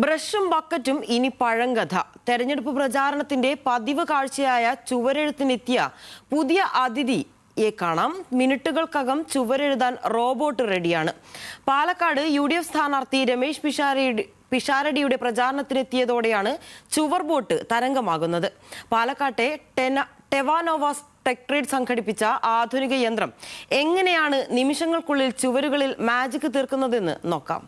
ബ്രഷും ബക്കറ്റും ഇനി പഴങ്കഥ. തെരഞ്ഞെടുപ്പ് പ്രചാരണത്തിന്റെ പതിവ് കാഴ്ചയായ ചുവരെഴുത്തിനെത്തിയ പുതിയ അതിഥിയെ കാണാം. മിനിറ്റുകൾക്കകം ചുവരെഴുതാൻ റോബോട്ട് റെഡിയാണ്. പാലക്കാട് UDF സ്ഥാനാർത്ഥി രമേശ് പിഷാരടിയുടെ പ്രചാരണത്തിനെത്തിയതോടെയാണ് ചുവർ ബോട്ട് തരംഗമാകുന്നത്. പാലക്കാട്ടെ ടെവാനോവാസ് ടെക് ട്രേഡ് സംഘടിപ്പിച്ച ആധുനിക യന്ത്രം എങ്ങനെയാണ് നിമിഷങ്ങൾക്കുള്ളിൽ ചുവരുകളിൽ മാജിക് തീർക്കുന്നതെന്ന് നോക്കാം.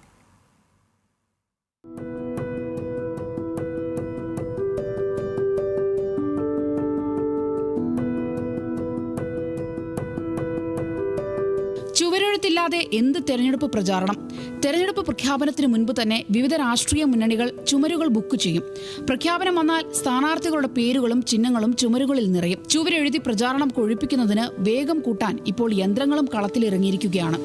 ചുവരെഴുത്തില്ലാതെ എന്ത് തെരഞ്ഞെടുപ്പ് പ്രചാരണം? തെരഞ്ഞെടുപ്പ് പ്രഖ്യാപനത്തിന് മുൻപ് തന്നെ വിവിധ രാഷ്ട്രീയ മുന്നണികൾ ചുമരുകൾ ബുക്ക് ചെയ്യും. പ്രഖ്യാപനം വന്നാൽ സ്ഥാനാർത്ഥികളുടെ പേരുകളും ചിഹ്നങ്ങളും ചുമരുകളിൽ നിറയും. ചുവരെഴുതി പ്രചാരണം കൊഴുപ്പിക്കുന്നതിന് വേഗം കൂട്ടാൻ ഇപ്പോൾ യന്ത്രങ്ങളും കളത്തിലിറങ്ങിയിരിക്കുകയാണ്.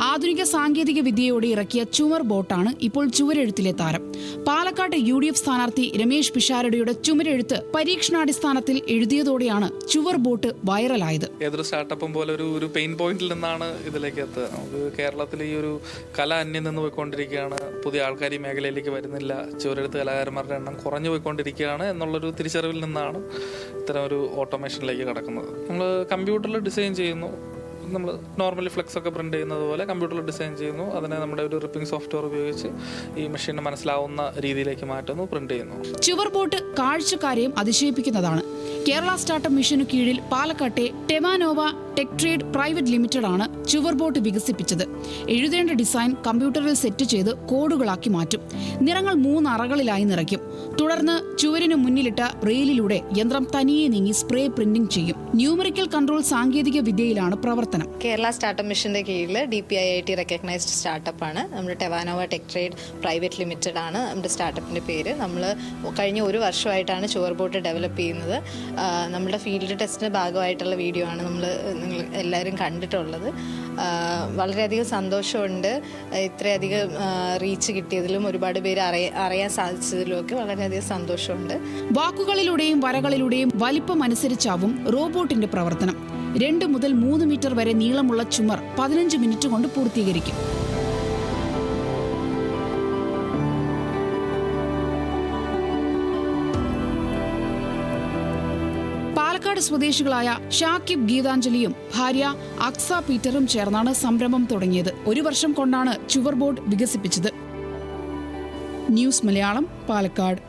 ആധുനിക സാങ്കേതിക വിദ്യയോടെ ഇറക്കിയ ചുമർ ബോട്ടാണ് ഇപ്പോൾ ചുവരെഴുത്തിലെ താരം. പാലക്കാട് UDF സ്ഥാനാർത്ഥി രമേശ് പിഷാരടിയുടെ ചുമരെഴുത്ത് പരീക്ഷണാടിസ്ഥാനത്തിൽ എഴുതിയതോടെയാണ് ചുവർ ബോട്ട് വൈറലായത്. ഏതൊരു സ്റ്റാർട്ടപ്പും പോലെ ഒരു പെയിൻ പോയിന്റിൽ നിന്നാണ് ഇതിലേക്ക് എത്തുക. നമുക്ക് കേരളത്തിൽ ഈ ഒരു കല അന്യം നിന്ന് പോയിക്കൊണ്ടിരിക്കുകയാണ്. പുതിയ ആൾക്കാർ ഈ മേഖലയിലേക്ക് വരുന്നില്ല. ചുവരെഴുത്ത് കലാകാരന്മാരുടെ എണ്ണം കുറഞ്ഞു പോയിക്കൊണ്ടിരിക്കുകയാണ് എന്നുള്ളൊരു തിരിച്ചറിവിൽ നിന്നാണ് ഇത്തരം ഒരു ഓട്ടോമേഷനിലേക്ക് കടക്കുന്നത്. നമ്മൾ കമ്പ്യൂട്ടറിൽ ഡിസൈൻ ചെയ്യുന്നു. നമ്മൾ നോർമലി ഫ്ലെക്സ് ഒക്കെ പ്രിന്റ് ചെയ്യുന്നത് പോലെ കമ്പ്യൂട്ടറിൽ ഡിസൈൻ ചെയ്യുന്നു. അതിനെ നമ്മുടെ ഒരു റിപ്പിംഗ് സോഫ്റ്റ്വെയർ ഉപയോഗിച്ച് ഈ മെഷീന് മനസ്സിലാവുന്ന രീതിയിലേക്ക് മാറ്റുന്നു, പ്രിന്റ് ചെയ്യുന്നു. ചുവർ ബോട്ട് കാഴ്ചക്കാരെയും അതിശയിപ്പിക്കുന്നതാണ്. കേരള സ്റ്റാർട്ടപ്പ് മിഷനു കീഴിൽ പാലക്കാട്ടെ ടെവാനോവ ടെക് ട്രേഡ് പ്രൈവറ്റ് ലിമിറ്റഡ് ആണ് ചുവർ ബോട്ട് വികസിപ്പിച്ചത്. എഴുതേണ്ട ഡിസൈൻ കമ്പ്യൂട്ടറിൽ സെറ്റ് ചെയ്ത് കോഡുകളാക്കി മാറ്റും. നിറങ്ങൾ 3 അറകളിലായി നിറയ്ക്കും. തുടർന്ന് ചുവരിന് മുന്നിലിട്ട റെയിലിലൂടെ യന്ത്രം തനിയെ നീങ്ങി സ്പ്രേ പ്രിന്റിംഗ് ചെയ്യും. ന്യൂമറിക്കൽ കൺട്രോൾ സാങ്കേതിക വിദ്യയിലാണ് പ്രവർത്തനം. കേരള സ്റ്റാർട്ടപ്പ് മിഷന്റെ കീഴിൽ DPIIT റെക്കഗ്നൈസ്ഡ് സ്റ്റാർട്ടപ്പ് ആണ്. നമ്മുടെ ടെവാനോവ ടെക് ട്രേഡ് പ്രൈവറ്റ് ലിമിറ്റഡ് ആണ് നമ്മുടെ സ്റ്റാർട്ടപ്പിന്റെ പേര്. നമ്മൾ കഴിഞ്ഞ 1 വർഷമായിട്ടാണ് ചുവർ ബോട്ട് ഡെവലപ്പ് ചെയ്യുന്നത്. നമ്മുടെ ഫീൽഡ് ടെസ്റ്റിന്റെ ഭാഗമായിട്ടുള്ള വീഡിയോ ആണ് നിങ്ങൾ എല്ലാവരും കണ്ടിട്ടുള്ളത്. വളരെയധികം സന്തോഷമുണ്ട്. ഇത്രയധികം റീച്ച് കിട്ടിയതിലും ഒരുപാട് പേര് അറിയാൻ സാധിച്ചതിലും ഒക്കെ വളരെയധികം സന്തോഷമുണ്ട്. വാക്കുകളിലൂടെയും വരകളിലൂടെയും വലിപ്പം അനുസരിച്ചാവും റോബോട്ടിന്റെ പ്രവർത്തനം. 2 മുതൽ 3 മീറ്റർ വരെ നീളമുള്ള ചുമർ 15 മിനിറ്റ് കൊണ്ട് പൂർത്തീകരിക്കും. പാലക്കാട് സ്വദേശികളായ ഷാക്കിബ് ഗീതാഞ്ജലിയും ഭാര്യ അക്സ പീറ്ററും ചേർന്നാണ് സംരംഭം തുടങ്ങിയത്. 1 വർഷം കൊണ്ടാണ് ചുവർ ബോട്ട് വികസിപ്പിച്ചത്. ന്യൂസ് മലയാളം, പാലക്കാട്.